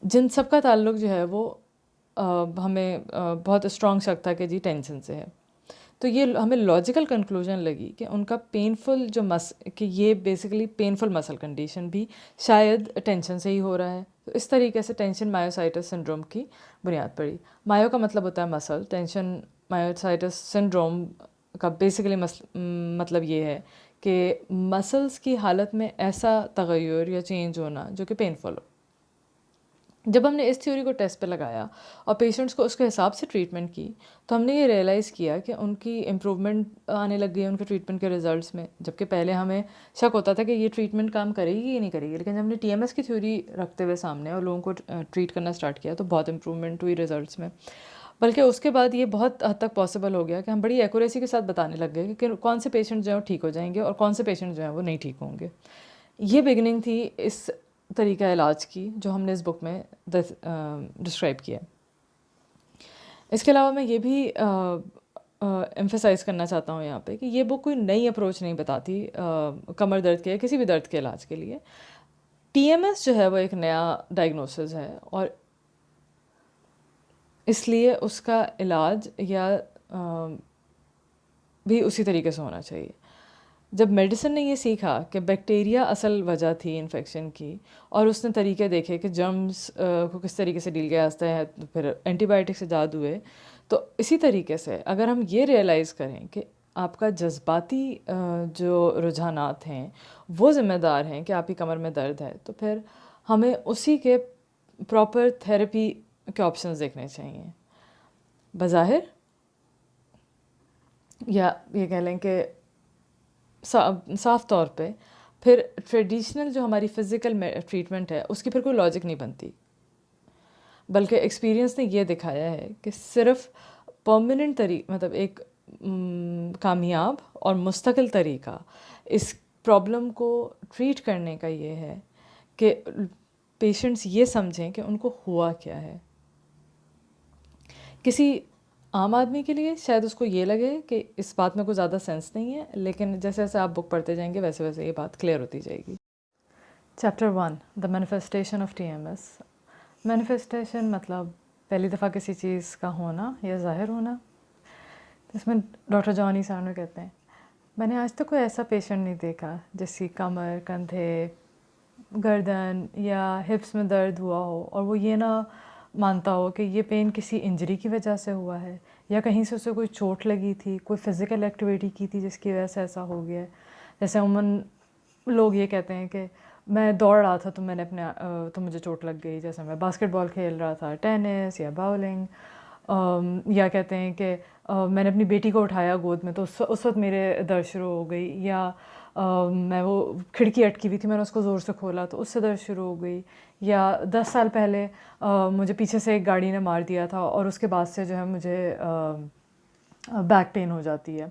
جن سب کا تعلق جو ہے وہ ہمیں بہت اسٹرانگ شک تھا کہ جی ٹینشن سے ہے. تو یہ ہمیں لاجیکل کنکلوژن لگی کہ ان کا پینفل جو کہ یہ بیسیکلی پینفل مسل کنڈیشن بھی شاید ٹینشن سے ہی ہو رہا ہے. تو اس طریقے سے ٹینشن مایوسائٹس سنڈروم کی بنیاد پڑی. مایو کا مطلب ہوتا ہے مسل. ٹینشن مایوسائٹس سنڈروم کا بیسیکلی مطلب یہ ہے کہ مسلس کی حالت میں ایسا تغیر یا چینج ہونا جو کہ پینفل ہو. جب ہم نے اس تھیوری کو ٹیسٹ پہ لگایا اور پیشنٹس کو اس کے حساب سے ٹریٹمنٹ کی تو ہم نے یہ ریئلائز کیا کہ ان کی امپرومنٹ آنے لگ گئی ان کے ٹریٹمنٹ کے ریزلٹس میں. جبکہ پہلے ہمیں شک ہوتا تھا کہ یہ ٹریٹمنٹ کام کرے گی یا نہیں کرے گی, لیکن جب ہم نے ٹی ایم ایس کی تھیوری رکھتے ہوئے سامنے اور لوگوں کو ٹریٹ کرنا اسٹارٹ کیا تو بہت امپرومنٹ ہوئی ریزلٹس میں. بلکہ اس کے بعد یہ بہت حد تک پاسبل ہو گیا کہ ہم بڑی ایکوریسی کے ساتھ بتانے لگ گئے کہ کون سے پیشنٹ جو ہیں وہ ٹھیک ہو جائیں گے اور کون سے پیشنٹ جو ہیں وہ نہیں ٹھیک ہوں گے. یہ بگننگ تھی اس طریقہ علاج کی جو ہم نے اس بک میں ڈسکرائب کیا. اس کے علاوہ میں یہ بھی ایمفیسائز کرنا چاہتا ہوں یہاں پہ کہ یہ بک کوئی نئی اپروچ نہیں بتاتی کمر درد کے کسی بھی درد کے علاج کے لیے. ٹی ایم ایس جو ہے وہ ایک نیا ڈائگنوسس ہے اور اس لیے اس کا علاج یا بھی اسی طریقے سے ہونا چاہیے. جب میڈیسن نے یہ سیکھا کہ بیکٹیریا اصل وجہ تھی انفیکشن کی اور اس نے طریقے دیکھے کہ جرمز کو کس طریقے سے ڈیل کیا جاتا ہے, پھر اینٹی بائیوٹک سے ایجاد ہوئے, تو اسی طریقے سے اگر ہم یہ ریئلائز کریں کہ آپ کا جذباتی جو رجحانات ہیں وہ ذمہ دار ہیں کہ آپ کی کمر میں درد ہے, تو پھر ہمیں اسی کے پراپر تھیراپی کے آپشنز دیکھنے چاہیے. بظاہر یا یہ کہہ لیں کہ صاف طور پہ پھر ٹریڈیشنل جو ہماری فزیکل ٹریٹمنٹ ہے اس کی پھر کوئی لاجک نہیں بنتی, بلکہ ایکسپیرئنس نے یہ دکھایا ہے کہ صرف پرماننٹ مطلب ایک کامیاب اور مستقل طریقہ اس پرابلم کو ٹریٹ کرنے کا یہ ہے کہ پیشنٹس یہ سمجھیں کہ ان کو ہوا کیا ہے. کسی عام آدمی کے لیے شاید اس کو یہ لگے کہ اس بات میں کوئی زیادہ سینس نہیں ہے, لیکن جیسے جیسے آپ بک پڑھتے جائیں گے ویسے ویسے یہ بات کلیئر ہوتی جائے گی. Chapter 1 the manifestation of T M S. Manifestation مطلب پہلی دفعہ کسی چیز کا ہونا یا ظاہر ہونا. اس میں ڈاکٹر جانی سارنو کہتے ہیں میں نے آج تک کوئی ایسا پیشنٹ نہیں دیکھا جس کی کمر, کندھے, گردن یا ہپس میں درد ہوا ہو اور وہ یہ نہ مانتا ہو کہ یہ پین کسی انجری کی وجہ سے ہوا ہے یا کہیں سے اسے کوئی چوٹ لگی تھی, کوئی فزیکل ایکٹیویٹی کی تھی جس کی وجہ سے ایسا ہو گیا ہے. جیسے عموماً لوگ یہ کہتے ہیں کہ میں دوڑ رہا تھا تو مجھے چوٹ لگ گئی, جیسے میں باسکٹ بال کھیل رہا تھا, ٹینس یا باؤلنگ, یا کہتے ہیں کہ میں نے اپنی بیٹی کو اٹھایا گود میں تو اس وقت میرے درد شروع ہو گئی, یا میں وہ کھڑکی اٹکی ہوئی تھی میں نے اس کو زور سے کھولا تو اس سے درد شروع ہو گئی, یا 10 سال پہلے مجھے پیچھے سے ایک گاڑی نے مار دیا تھا اور اس کے بعد سے جو ہے مجھے بیک پین ہو جاتی ہے.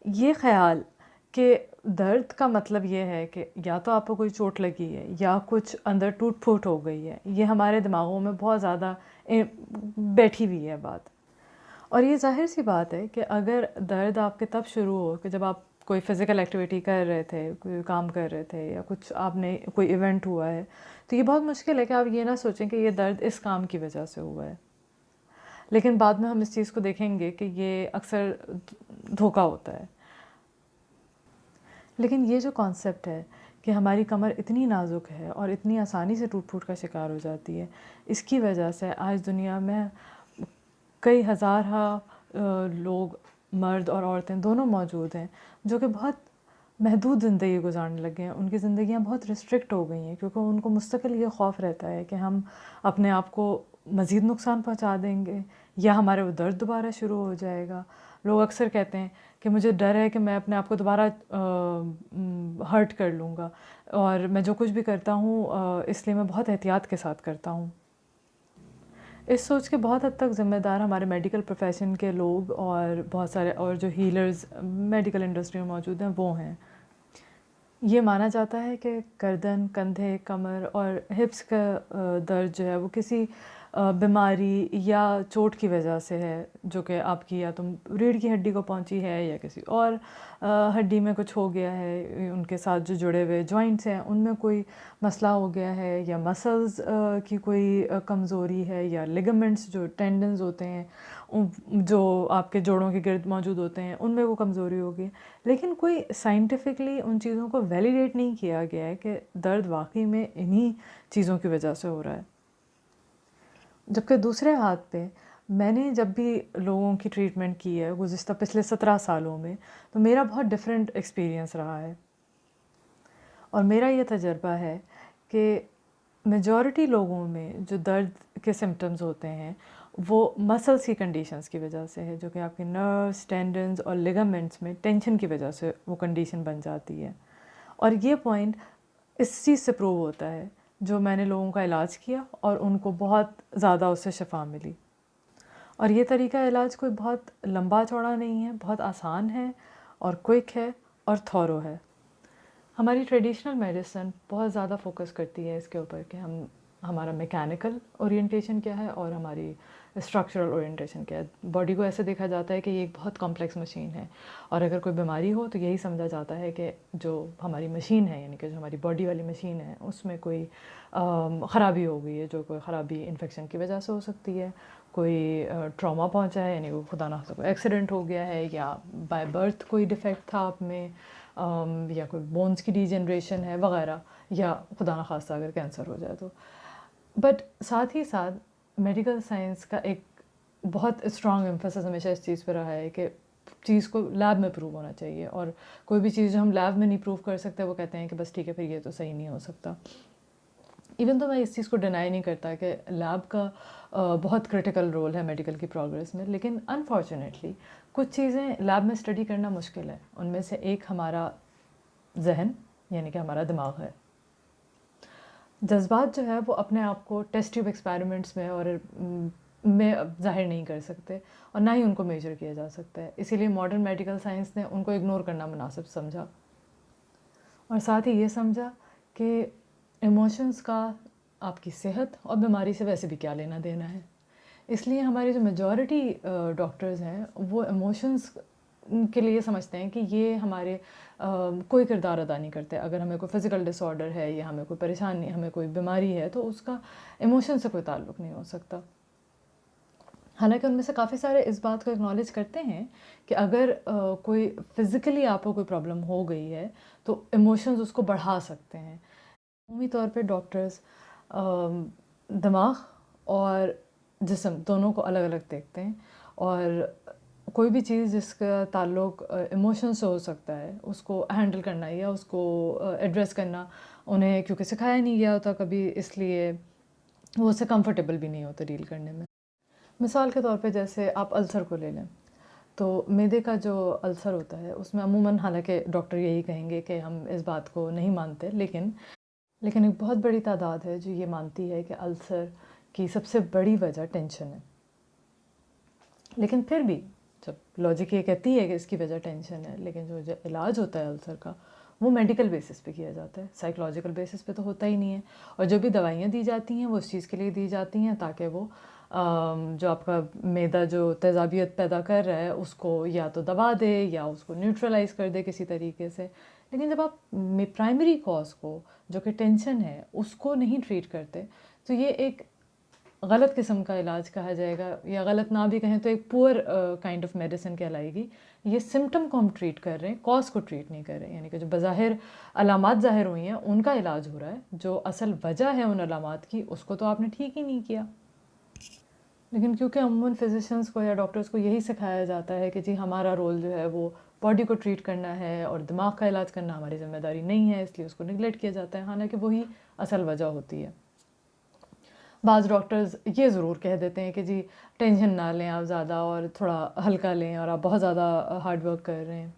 یہ خیال کہ درد کا مطلب یہ ہے کہ یا تو آپ کو کوئی چوٹ لگی ہے یا کچھ اندر ٹوٹ پھوٹ ہو گئی ہے, یہ ہمارے دماغوں میں بہت زیادہ بیٹھی ہوئی ہے بات. اور یہ ظاہر سی بات ہے کہ اگر درد آپ کے تب شروع ہو کہ جب آپ کوئی فزیکل ایکٹیویٹی کر رہے تھے, کوئی کام کر رہے تھے, یا کچھ آپ نے کوئی ایونٹ ہوا ہے, تو یہ بہت مشکل ہے کہ آپ یہ نہ سوچیں کہ یہ درد اس کام کی وجہ سے ہوا ہے. لیکن بعد میں ہم اس چیز کو دیکھیں گے کہ یہ اکثر دھوکہ ہوتا ہے. لیکن یہ جو کانسیپٹ ہے کہ ہماری کمر اتنی نازک ہے اور اتنی آسانی سے ٹوٹ پھوٹ کا شکار ہو جاتی ہے, اس کی وجہ سے آج دنیا میں کئی ہزارہ لوگ, مرد اور عورتیں دونوں موجود ہیں جو کہ بہت محدود زندگی گزارنے لگے ہیں. ان کی زندگیاں بہت ریسٹرکٹ ہو گئی ہیں کیونکہ ان کو مستقل یہ خوف رہتا ہے کہ ہم اپنے آپ کو مزید نقصان پہنچا دیں گے یا ہمارے وہ درد دوبارہ شروع ہو جائے گا. لوگ اکثر کہتے ہیں کہ مجھے ڈر ہے کہ میں اپنے آپ کو دوبارہ ہرٹ کر لوں گا, اور میں جو کچھ بھی کرتا ہوں اس لیے میں بہت احتیاط کے ساتھ کرتا ہوں. اس سوچ کے بہت حد تک ذمہ دار ہمارے میڈیکل پروفیشن کے لوگ اور بہت سارے اور جو ہیلرز میڈیکل انڈسٹری میں موجود ہیں وہ ہیں. یہ مانا جاتا ہے کہ گردن, کندھے, کمر اور ہپس کا درد جو ہے وہ کسی बीमारी या चोट की वजह से है, जो कि आपकी या तो रीढ़ की हड्डी को पहुंची है या किसी और हड्डी में कुछ हो गया है, उनके साथ जो जुड़े हुए जॉइंट्स हैं उनमें कोई मसला हो गया है, या मसल्स की कोई कमज़ोरी है, या लिगामेंट्स जो टेंडन्स होते हैं जो आपके जोड़ों के गिर्द मौजूद होते हैं उनमें वो कमज़ोरी होगी। लेकिन कोई साइंटिफिकली उन चीज़ों को वैलिडेट नहीं किया गया है कि दर्द वाकई में इन्हीं चीज़ों की वजह से हो रहा है। जबकि दूसरे हाथ पे मैंने जब भी लोगों की ट्रीटमेंट की है गुज़िस्ता पिछले 17 सालों में, तो मेरा बहुत डिफरेंट एक्सपीरियंस रहा है। और मेरा ये तजर्बा है कि मेजॉरिटी लोगों में जो दर्द के सिम्टम्स होते हैं वो मसल्स की कंडीशंस की वजह से है, जो कि आपके नर्व्स, टेंडन्स और लिगामेंट्स में टेंशन की वजह से वो कंडीशन बन जाती है। और ये पॉइंट इस चीज़ से प्रूव होता है, जो मैंने लोगों का इलाज किया और उनको बहुत ज़्यादा उससे शिफा मिली। और ये तरीका इलाज कोई बहुत लंबा चौड़ा नहीं है, बहुत आसान है और क्विक है और थॉरो है। हमारी ट्रेडिशनल मेडिसिन बहुत ज़्यादा फोकस करती है इसके ऊपर कि हमारा मैकेनिकल ओरिएंटेशन क्या है और हमारी स्ट्रक्चरल ओरिएंटेशन क्या है। बॉडी को ऐसे देखा जाता है कि ये एक बहुत कॉम्प्लेक्स मशीन है, और अगर कोई बीमारी हो तो यही समझा जाता है कि जो हमारी मशीन है, यानी कि जो हमारी बॉडी वाली मशीन है, उसमें कोई ख़राबी हो गई है, जो कोई ख़राबी इन्फेक्शन की वजह से हो सकती है, कोई ट्रॉमा पहुंचा है, यानी वो खुदा ना कोई एक्सीडेंट हो गया है, या बाय बर्थ कोई डिफेक्ट था आप में, या कोई बोन्स की डिजनरेशन है वगैरह, या खुदा न खास्ता अगर कैंसर हो जाए तो। बट साथ ही साथ मेडिकल साइंस का एक बहुत स्ट्रॉन्ग एम्फेसिस हमेशा इस चीज़ पर रहा है कि चीज़ को लैब में प्रूव होना चाहिए, और कोई भी चीज़ जो हम लैब में नहीं प्रूव कर सकते वो कहते हैं कि बस ठीक है, फिर ये तो सही नहीं हो सकता। इवन तो मैं इस चीज़ को डिनाई नहीं करता कि लैब का बहुत क्रिटिकल रोल है मेडिकल की प्रोग्रेस में, लेकिन अनफॉर्चुनेटली कुछ चीज़ें लैब में स्टडी करना मुश्किल है। उनमें से एक हमारा जहन, यानी कि हमारा दिमाग है। जज्बात जो है वो अपने आप को टेस्ट ट्यूब एक्सपेरिमेंट्स में और में ज़ाहिर नहीं कर सकते, और ना ही उनको मेजर किया जा सकता है। इसीलिए मॉडर्न मेडिकल साइंस ने उनको इग्नोर करना मुनासिब समझा, और साथ ही ये समझा कि इमोशंस का आपकी सेहत और बीमारी से वैसे भी क्या लेना देना है। इसलिए हमारी जो मेजॉरिटी डॉक्टर्स हैं वो इमोशंस के लिए समझते हैं कि ये हमारे कोई किरदार अदा नहीं करते। अगर हमें कोई फ़िज़िकल डिसऑर्डर है या हमें कोई परेशानी, हमें कोई बीमारी है, तो उसका इमोशन से कोई ताल्लुक़ नहीं हो सकता। हालांकि उनमें से काफ़ी सारे इस बात को एक्नॉलेज करते हैं कि अगर कोई फ़िज़िकली आपको कोई प्रॉब्लम हो गई है तो इमोशंस उसको बढ़ा सकते हैं। उम्मी तौर पे डॉक्टर्स दिमाग और जिस्म दोनों को अलग अलग देखते हैं, और कोई भी चीज़ जिसका ताल्लुक इमोशन से हो सकता है उसको हैंडल करना या उसको एड्रेस करना उन्हें क्योंकि सिखाया नहीं गया होता कभी, इसलिए वो उससे कंफर्टेबल भी नहीं होता डील करने में। मिसाल के तौर पे जैसे आप अल्सर को ले लें, तो मैदे का जो अल्सर होता है उसमें अमूमन, हालांकि डॉक्टर यही कहेंगे कि हम इस बात को नहीं मानते, लेकिन एक बहुत बड़ी तादाद है जो ये मानती है कि अल्सर की सबसे बड़ी वजह टेंशन है। लेकिन फिर भी जब लॉजिक ये कहती है कि इसकी वजह टेंशन है, लेकिन जो इलाज होता है अल्सर का वो मेडिकल बेसिस पे किया जाता है, साइकोलॉजिकल बेसिस पे तो होता ही नहीं है। और जो भी दवाइयाँ दी जाती हैं वो उस चीज़ के लिए दी जाती हैं ताकि वो जो आपका मैदा जो तेज़ाबियत पैदा कर रहा है उसको या तो दबा दे या उसको न्यूट्रलाइज़ कर दे किसी तरीके से। लेकिन जब आप प्राइमरी कॉज को, जो कि टेंशन है, उसको नहीं ट्रीट करते, तो ये एक गलत किस्म का इलाज कहा जाएगा, या गलत ना भी कहें तो एक पुअर काइंड ऑफ मेडिसिन कहलाएगी। ये सिम्टम को हम ट्रीट कर रहे हैं, कॉज को ट्रीट नहीं कर रहे हैं। यानी कि जो बज़ाहिर अलामात ज़ाहिर हुई हैं उनका इलाज हो रहा है, जो असल वजह है उन अलामात की उसको तो आपने ठीक ही नहीं किया। लेकिन क्योंकि अमूमन फिजिशियंस को या डॉक्टर्स को यही सिखाया जाता है कि जी हमारा रोल जो है वो बॉडी को ट्रीट करना है और दिमाग का इलाज करना हमारी ज़िम्मेदारी नहीं है, इसलिए उसको निगलेक्ट किया जाता है, हालांकि वही असल वजह होती है। बाज़ डॉक्टर्स ये ज़रूर कह देते हैं कि जी टेंशन ना लें आप ज़्यादा, और थोड़ा हल्का लें, और आप बहुत ज़्यादा हार्ड वर्क कर रहे हैं।